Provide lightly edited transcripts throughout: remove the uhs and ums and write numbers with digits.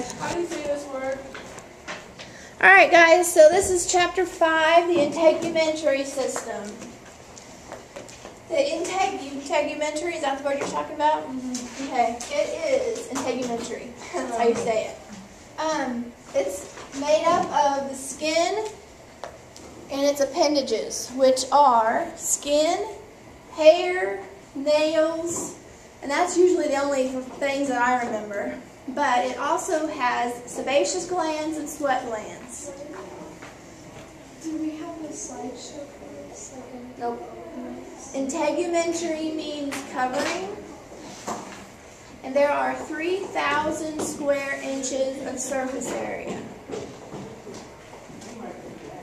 How do you say this word? Alright guys, so this is chapter 5, the integumentary system. The integumentary, is that the word you're talking about? Mm-hmm. Okay, it is integumentary. That's how you say it. It's made up of the skin and its appendages, which are skin, hair, nails, and that's usually the only things that I remember. But it also has sebaceous glands and sweat glands. Do we have a slideshow for this? Nope. Integumentary means covering. And there are 3,000 square inches of surface area.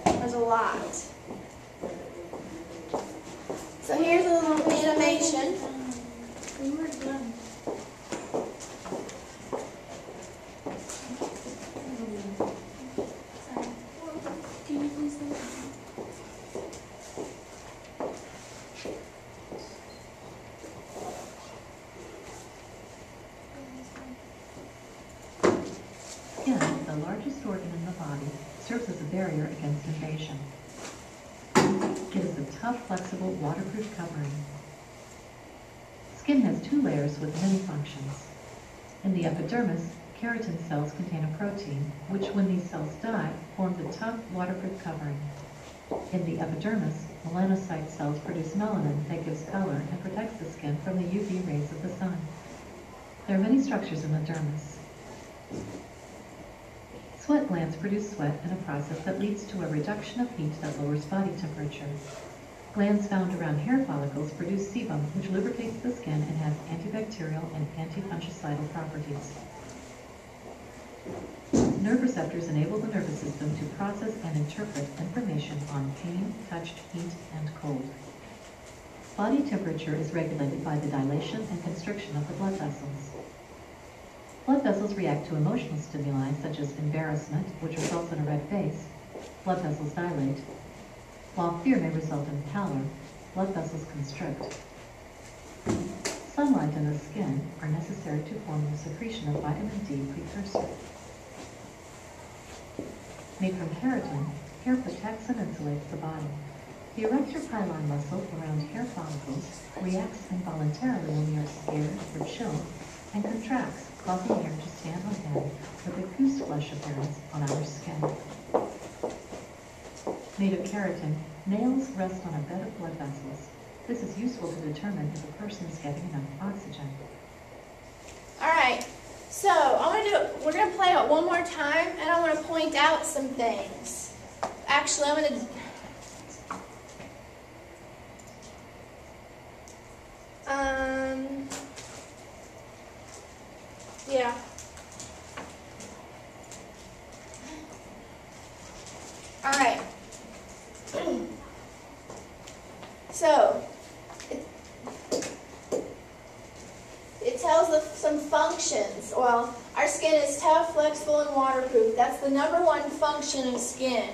There's a lot. So here's a little animation. We were done. Can you please leave? Skin, the largest organ in the body, serves as a barrier against invasion. It is a tough, flexible, waterproof covering. Skin has 2 layers with many functions. In the epidermis, keratin cells contain a protein, which, when these cells die, forms a tough, waterproof covering. In the epidermis, melanocyte cells produce melanin that gives color and protects the skin from the UV rays of the sun. There are many structures in the dermis. Sweat glands produce sweat in a process that leads to a reduction of heat that lowers body temperature. Glands found around hair follicles produce sebum, which lubricates the skin and has antibacterial and antifungicidal properties. Nerve receptors enable the nervous system to process and interpret information on pain, touch, heat, and cold. Body temperature is regulated by the dilation and constriction of the blood vessels. Blood vessels react to emotional stimuli such as embarrassment, which results in a red face. Blood vessels dilate. While fear may result in pallor, blood vessels constrict. Sunlight and the skin are necessary to form the secretion of vitamin D precursor. Made from keratin, hair protects and insulates the body. The erector pili muscle around hair follicles reacts involuntarily when we are scared or chilled and contracts, causing hair to stand on end with a goose flesh appearance on our skin. Made of keratin, nails rest on a bed of blood vessels. This is useful to determine if a person is getting enough oxygen. Alright, so we're going to play it one more time, and I want to point out some things. Actually, I'm going to... yeah. Alright. So, it tells us some functions. Well, our skin is tough, flexible, and waterproof. That's the #1 function of skin.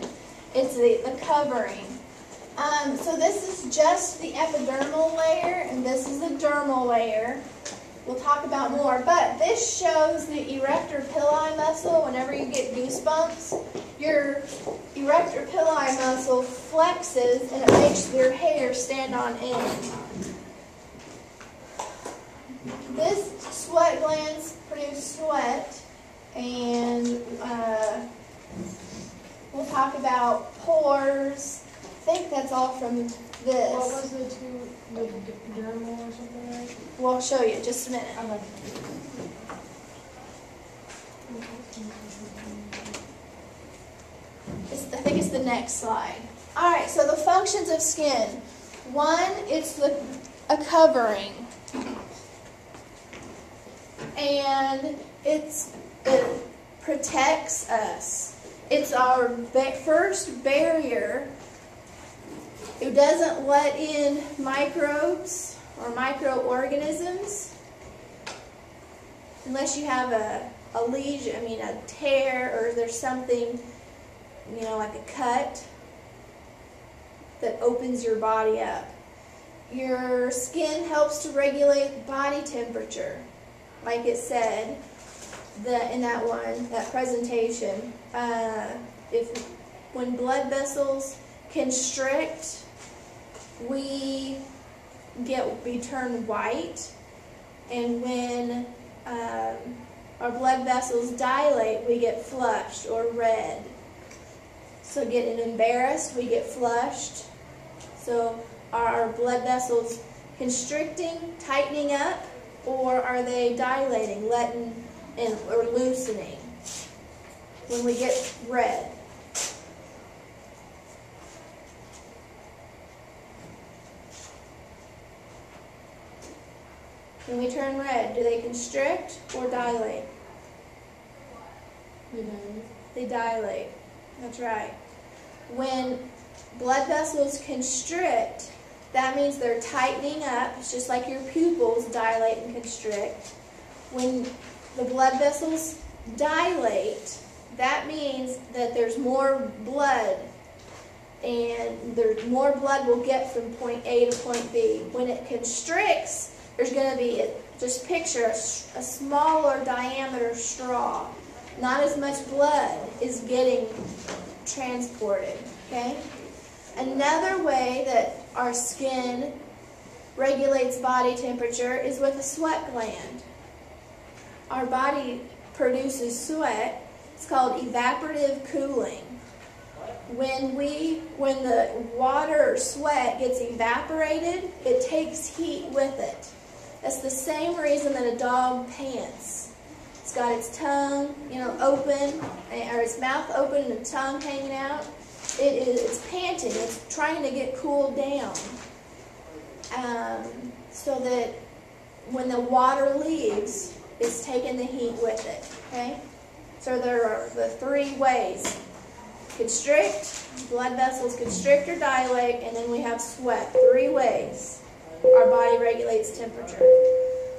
It's the covering. So this is just the epidermal layer, and this is the dermal layer. We'll talk about more, but this shows the erector pili muscle. Whenever you get goosebumps, your erector pili muscle flexes and it makes your hair stand on end. This sweat glands produce sweat, and we'll talk about pores. I think that's all from this. What was the dermal or something like that? Well, I'll show you in just a minute. Okay. I think it's the next slide. Alright, so the functions of skin. 1, it's a covering. And it protects us. It's our first barrier. It doesn't let in microbes or microorganisms unless you have a lesion, a tear, or there's something, like a cut that opens your body up. Your skin helps to regulate body temperature, like it said. in that presentation, when blood vessels constrict, we turn white, and when our blood vessels dilate, we get flushed or red. So getting embarrassed, we get flushed. So are our blood vessels constricting, tightening up, or are they dilating, letting in, or loosening when we get red? When we turn red, do they constrict or dilate? They dilate. That's right. When blood vessels constrict, that means they're tightening up. It's just like your pupils dilate and constrict. When the blood vessels dilate, that means that there's more blood, and more blood will get from point A to point B. When it constricts, there's going to be, just picture a smaller diameter straw. Not as much blood is getting transported, okay? Another way that our skin regulates body temperature is with a sweat gland. Our body produces sweat. It's called evaporative cooling. When the water or sweat gets evaporated, it takes heat with it. That's the same reason that a dog pants. It's got its tongue, open, or its mouth open and the tongue hanging out. It's panting. It's trying to get cooled down, so that when the water leaves, it's taking the heat with it. Okay. So there are the three ways: constrict, blood vessels constrict or dilate, and then we have sweat. 3 ways our body regulates temperature.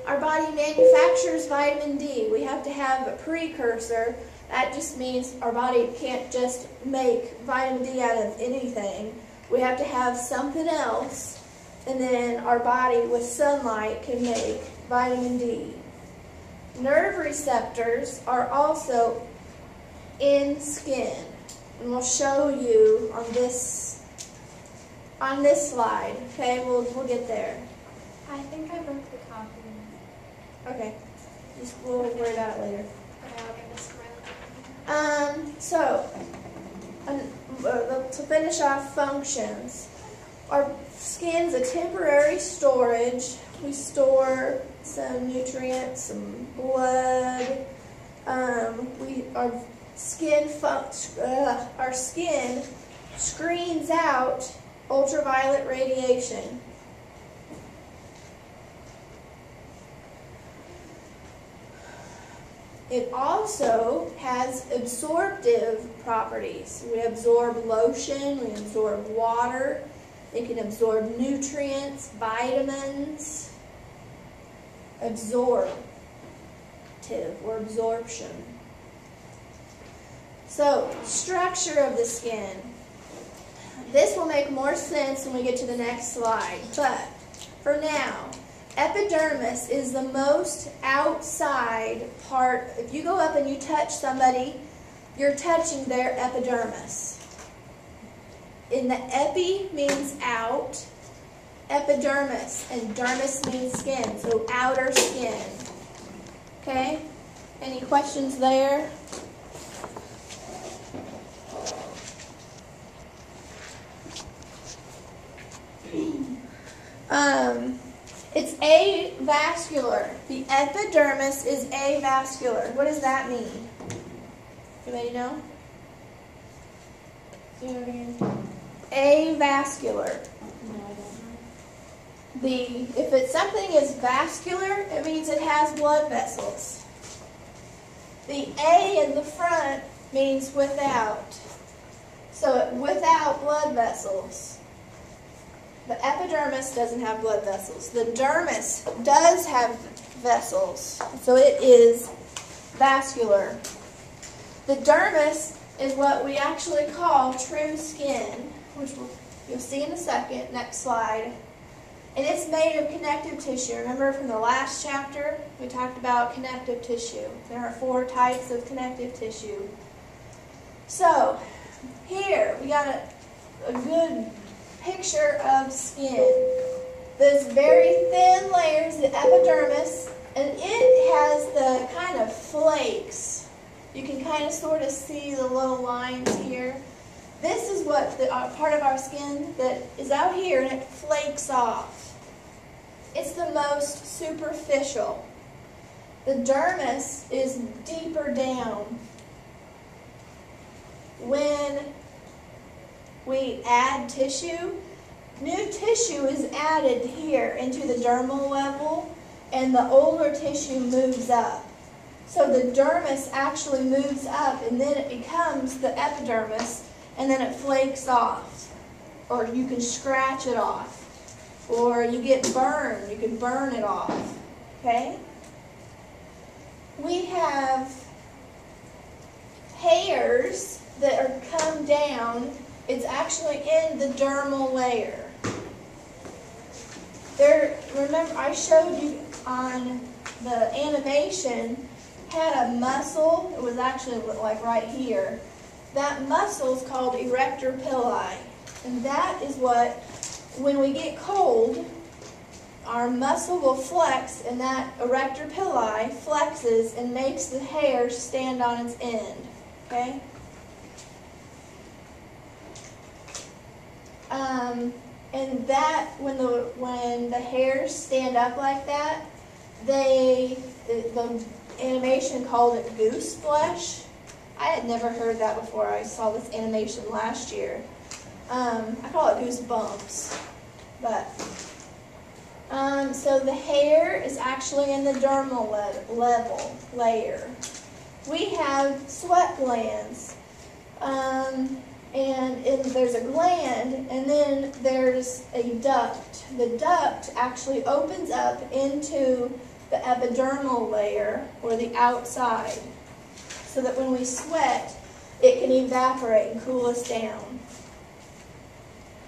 Our body manufactures vitamin D. We have to have a precursor. That just means our body can't just make vitamin D out of anything. We have to have something else, and then our body with sunlight can make vitamin D. Nerve receptors are also in skin, and we'll show you on this slide. Okay, we'll get there. I think I broke the copy. Okay, we'll worry about it later. Okay, I'll give this To finish off functions, our skin's a temporary storage. We store some nutrients, some blood. Our skin screens out ultraviolet radiation. It also has absorptive properties. We absorb lotion, we absorb water, it can absorb nutrients, vitamins. Absorptive or absorption. So, structure of the skin. This will make more sense when we get to the next slide, but for now, epidermis is the most outside part. If you go up and you touch somebody, you're touching their epidermis. And the epi means out, epidermis, and dermis means skin, so outer skin. Okay? Any questions there? It's avascular. The epidermis is avascular. What does that mean? Anybody know? Avascular. If something is vascular, it means it has blood vessels. The A in the front means without. So without blood vessels. The epidermis doesn't have blood vessels. The dermis does have vessels, so it is vascular. The dermis is what we actually call true skin, which you'll see in a second, next slide. And it's made of connective tissue. Remember from the last chapter, we talked about connective tissue. There are 4 types of connective tissue. So, here we got a good picture of skin. This very thin layer is the epidermis, and it has the kind of flakes. You can kind of sort of see the little lines here. This is what the part of our skin that is out here, and it flakes off. It's the most superficial. The dermis is deeper down. When we add tissue, new tissue is added here into the dermal level, and the older tissue moves up. So the dermis actually moves up, and then it becomes the epidermis, and then it flakes off. Or you can scratch it off. Or you get burned, you can burn it off. Okay? We have hairs that are come down. It's actually in the dermal layer. Remember I showed you on the animation, had a muscle. It was actually like right here. That muscle is called erector pili. And that is what, when we get cold, our muscle will flex, and that erector pili flexes and makes the hair stand on its end. Okay? And that, when the hairs stand up like that, the animation called it goose flesh. I had never heard that before. I saw this animation last year. I call it goose bumps. But so the hair is actually in the dermal layer. We have sweat glands. And there's a gland, and then there's a duct. The duct actually opens up into the epidermal layer, or the outside, so that when we sweat, it can evaporate and cool us down.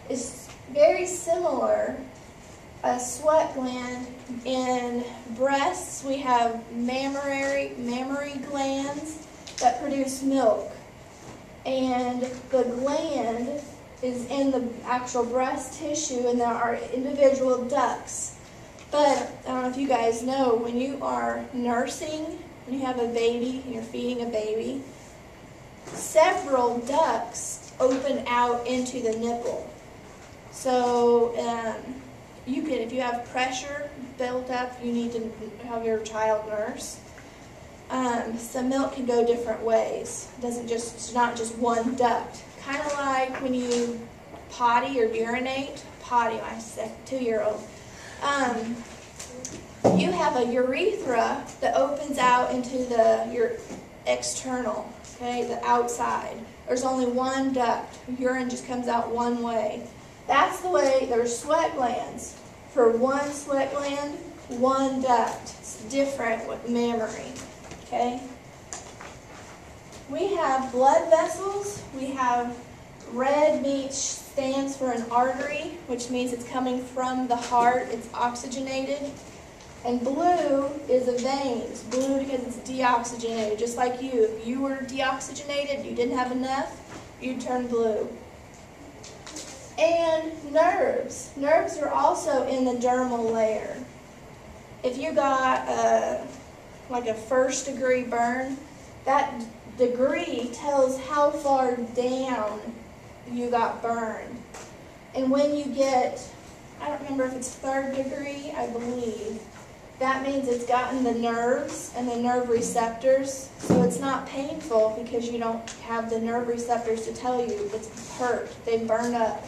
It's very similar. A sweat gland in breasts, we have mammary glands that produce milk. And the gland is in the actual breast tissue, and there are individual ducts. But I don't know if you guys know, when you are nursing, when you have a baby and you're feeding a baby, several ducts open out into the nipple. So you can, if you have pressure built up, you need to have your child nurse. Some milk can go different ways. It's not just one duct. Kind of like when you potty or urinate. Potty, my 2-year-old. You have a urethra that opens out into your external, okay, the outside. There's only one duct. Urine just comes out one way. That's the way there's sweat glands. For one sweat gland, one duct. It's different with mammary. Okay? We have blood vessels. We have red, which stands for an artery, which means it's coming from the heart. It's oxygenated. And blue is a veins. Blue because it's deoxygenated, just like you. If you were deoxygenated, you didn't have enough, you'd turn blue. And nerves. Nerves are also in the dermal layer. If you got like a 1st-degree burn, that degree tells how far down you got burned. And when you get, I don't remember if it's 3rd degree, I believe, that means it's gotten the nerves and the nerve receptors, so it's not painful because you don't have the nerve receptors to tell you it's hurt, they burned up.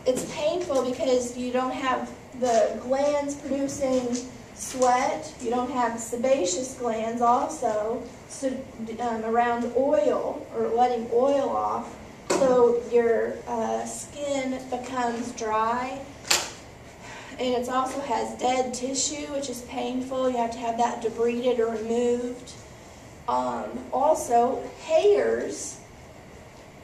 It's painful because you don't have the glands producing sweat, you don't have sebaceous glands also around oil or letting oil off, so your skin becomes dry. And it also has dead tissue, which is painful. You have to have that debrided or removed. Also, hairs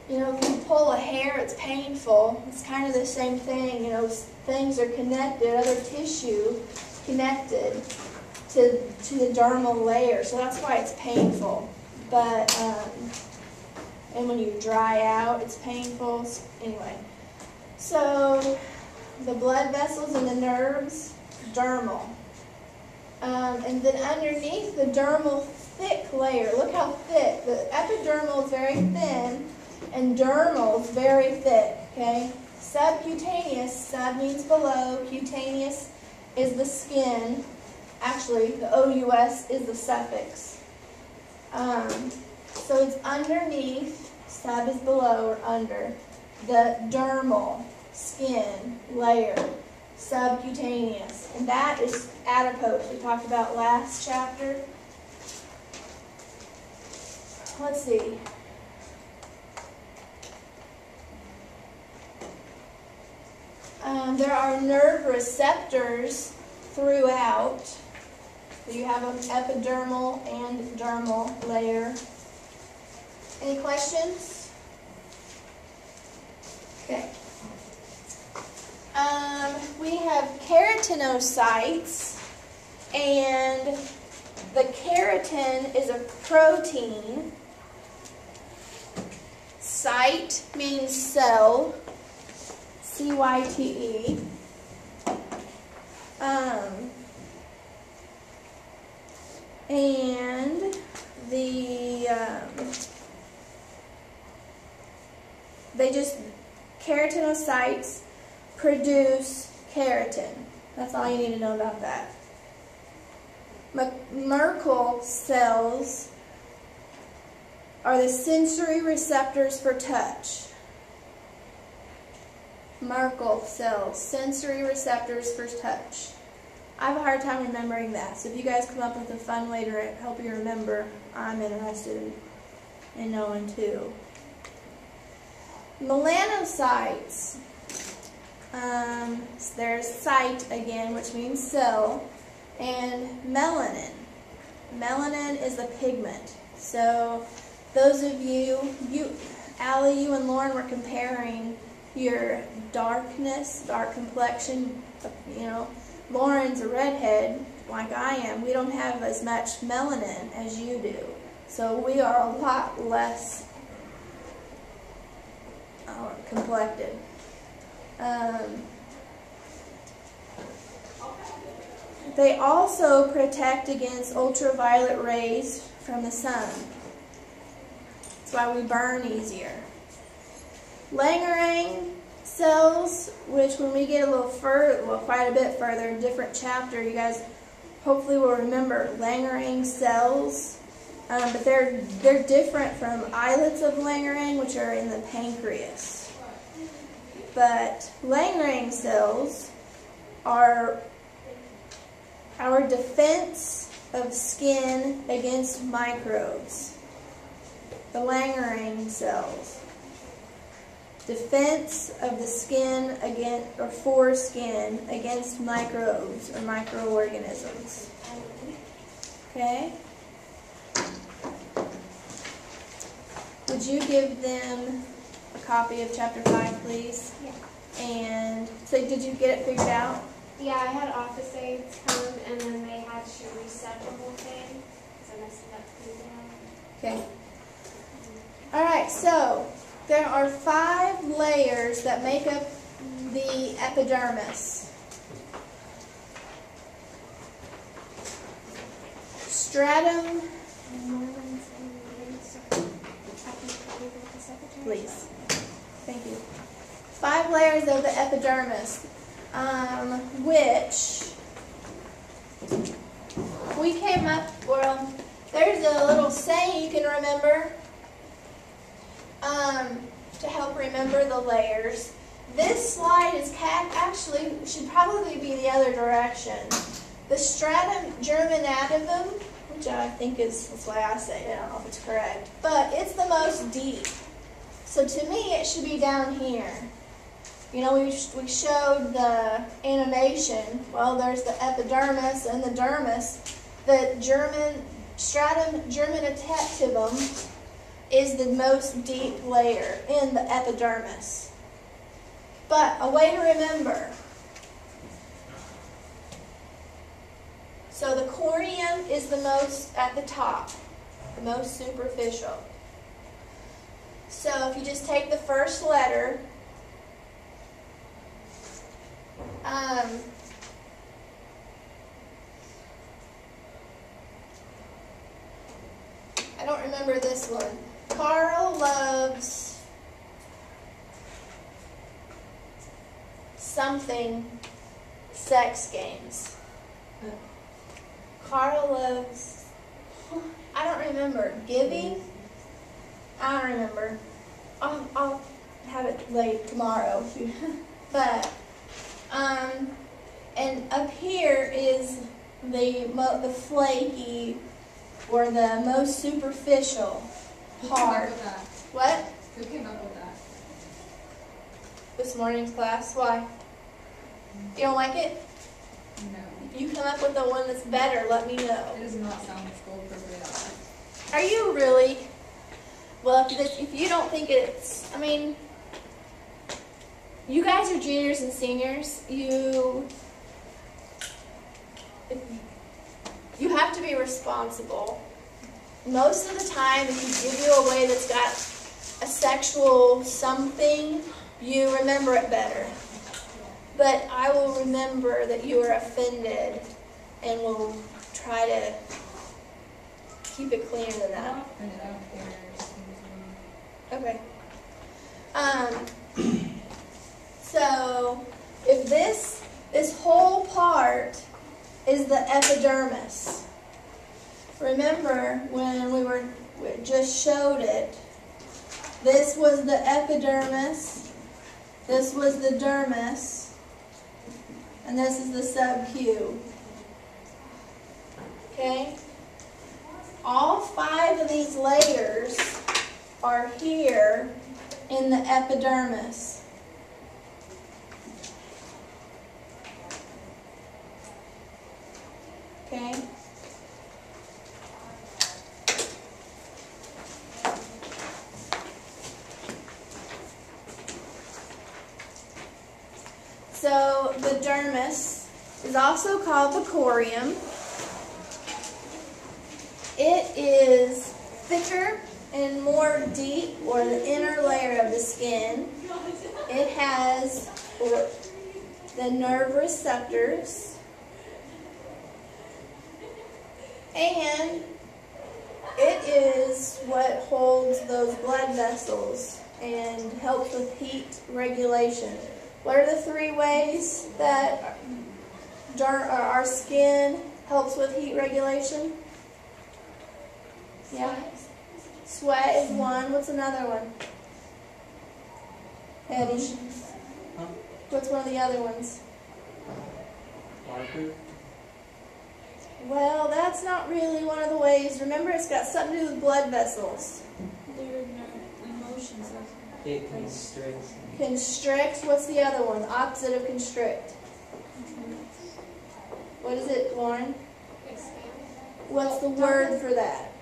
You know, if you pull a hair, it's painful. It's kind of the same thing. You know, things are connected, other tissue connected to the dermal layer. So that's why it's painful. But, and when you dry out, it's painful. Anyway, so the blood vessels and the nerves, dermal. And then underneath the dermal thick layer, look how thick. The epidermal is very thin, and dermal is very thick, okay? Subcutaneous, sub means below, cutaneous is the skin. Actually, the OUS is the suffix. So it's underneath, sub is below or under, the dermal skin layer, subcutaneous. And that is adipose, we talked about last chapter. Let's see. There are nerve receptors throughout. So you have an epidermal and dermal layer. Any questions? Okay. We have keratinocytes, and the keratin is a protein. Cyte means cell, C-Y-T-E. And keratinocytes produce keratin. That's all you need to know about that. Merkel cells are the sensory receptors for touch. Merkel cells, sensory receptors for touch. I have a hard time remembering that, so if you guys come up with a fun way to help you remember, I'm interested in knowing too. Melanocytes. There's cyte again, which means cell, and melanin. Melanin is a pigment. So those of you, Allie, you and Lauren were comparing your darkness, dark complexion. You know, Lauren's a redhead like I am. We don't have as much melanin as you do. So we are a lot less complected. They also protect against ultraviolet rays from the sun. That's why we burn easier. Langerhans cells, which when we get a little further, well, quite a bit further, a different chapter, you guys hopefully will remember Langerhans cells. But they're different from islets of Langerhans, which are in the pancreas. But Langerhans cells are our defense of skin against microbes. The Langerhans cells. Defense of the skin against, or for skin against microbes or microorganisms. Okay? Would you give them a copy of chapter 5, please? Yeah. And so did you get it figured out? Yeah, I had office aides come, and then they had to reset the whole thing, because I messed it up pretty bad. Okay. Alright, so there are 5 layers that make up the epidermis. Stratum, please. Thank you. 5 layers of the epidermis, which we came up, well, there's a little saying you can remember to help remember the layers. This slide is actually should probably be the other direction. The stratum germinativum, which I think is, that's why I say it, I don't know if it's correct, but it's the most deep. So to me, it should be down here. You know, we showed the animation. Well, there's the epidermis and the dermis. The stratum germinativum is the most deep layer in the epidermis. But a way to remember, so the corneum is the most at the top, the most superficial. So if you just take the first letter, I don't remember this one. Carl loves something sex games. Carl loves, I don't remember. Giving? I don't remember. I'll have it late tomorrow. But, and up here is the flaky, or the most superficial part. Who came up with that? What? Who came up with that? This morning's class. Why? You don't like it? No. If you come up with the one that's better, let me know. It does not sound school appropriate at all. Are you really? Well, if you don't think it's, I mean, you guys are juniors and seniors. You have to be responsible. Most of the time, if you give you a way that's got a sexual something, you remember it better. But I will remember that you were offended, and will try to keep it cleaner than that. And I don't care. Okay. So if this whole part is the epidermis. Remember when we just showed it, this was the epidermis, this was the dermis, and this is the sub-Q. Okay? All 5 of these layers are here in the epidermis. Okay? So the dermis is also called the corium. It is thicker and more deep, or the inner layer of the skin. It has the nerve receptors, and it is what holds those blood vessels and helps with heat regulation. What are the 3 ways that our skin helps with heat regulation? Yeah. Sweat is one. What's another one? Eddie. What's one of the other ones? Waterproof? Well, that's not really one of the ways. Remember, it's got something to do with blood vessels. Their emotions. It constricts. Constrict. What's the other one? The opposite of constrict. What is it, Lauren? Expand. What's the word for that?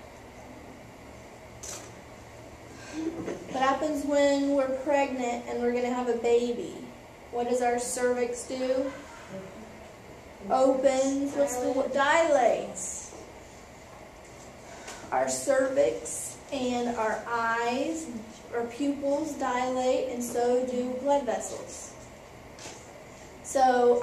What happens when we're pregnant and we're going to have a baby? What does our cervix do? Opens. What's the word? Dilates. Our cervix and our eyes, our pupils dilate, and so do blood vessels. So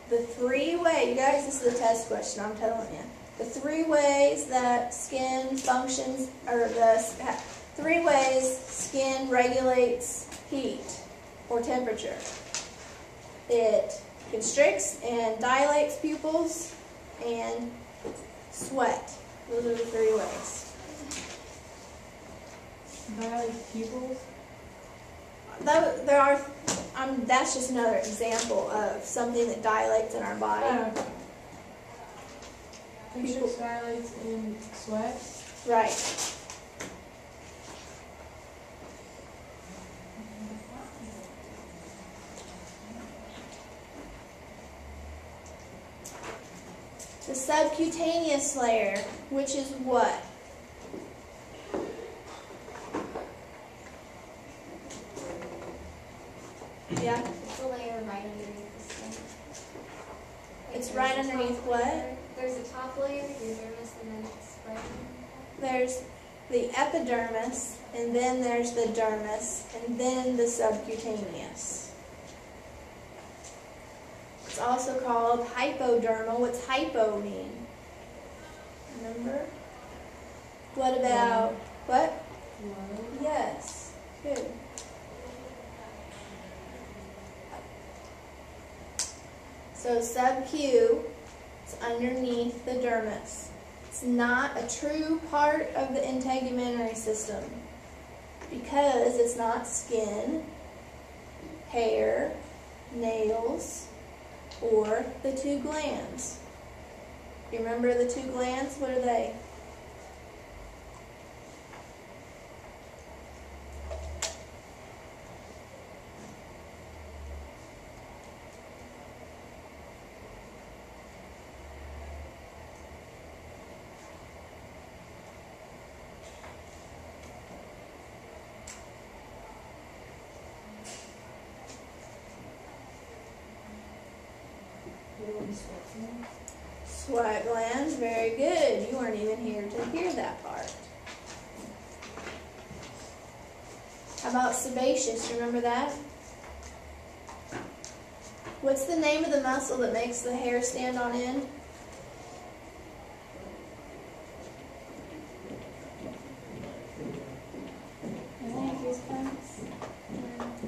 the 3 ways, you guys, this is a test question, I'm telling you. The 3 ways that skin functions, or the 3 ways skin regulates heat or temperature. It constricts and dilates pupils and sweat. Those are the 3 ways. Dilates pupils. That's just another example of something that dilates in our body. Constricts, dilates, and sweat. Right. The subcutaneous layer, which is what? Yeah. It's a layer right underneath the skin. It's there's right a top underneath what? layer- There's a top layer, your dermis, and then it's right underneath There's the epidermis, and then there's the dermis, and then the subcutaneous. It's also called hypodermal. What's hypo mean? Remember? What about, what? Yes, good. So sub-Q is underneath the dermis. It's not a true part of the integumentary system because it's not skin, hair, nails, or the two glands. You remember the two glands? What are they? Sweat glands, very good. You weren't even here to hear that part. How about sebaceous? You remember that? What's the name of the muscle that makes the hair stand on end?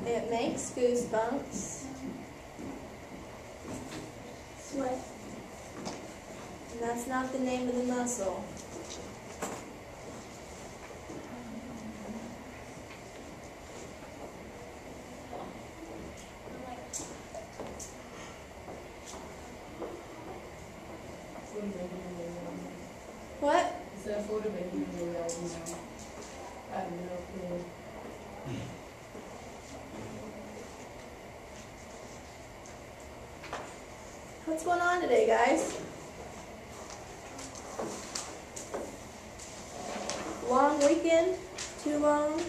It makes goosebumps. Sweat. And that's not the name of the muscle. What? Is that photo baby really I have no clue. What's going on today, guys? Long weekend? Too long?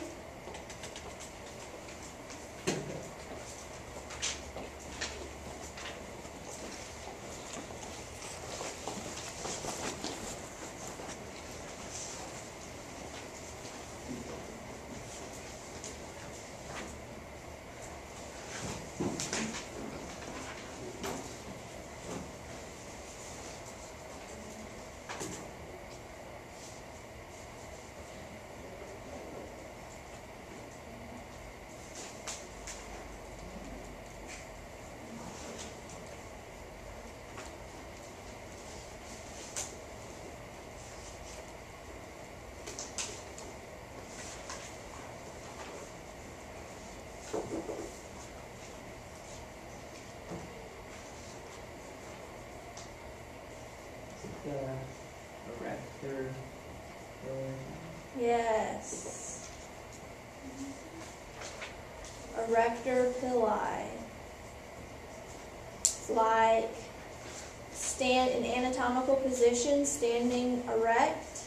The erector. Yes. Erector pili. It's like stand in anatomical position, standing erect,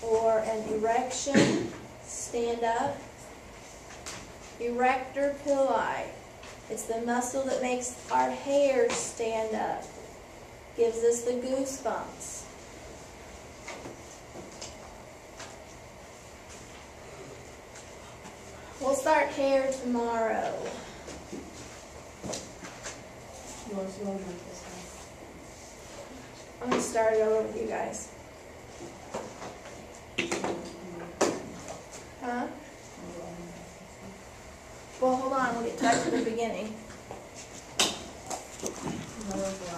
or an erection, stand up. Erector pili. It's the muscle that makes our hair stand up. Gives us the goosebumps. We'll start hair tomorrow. You want to over this I'm going to start it over with you guys. Huh? Well, hold on. We'll get back to the beginning. one?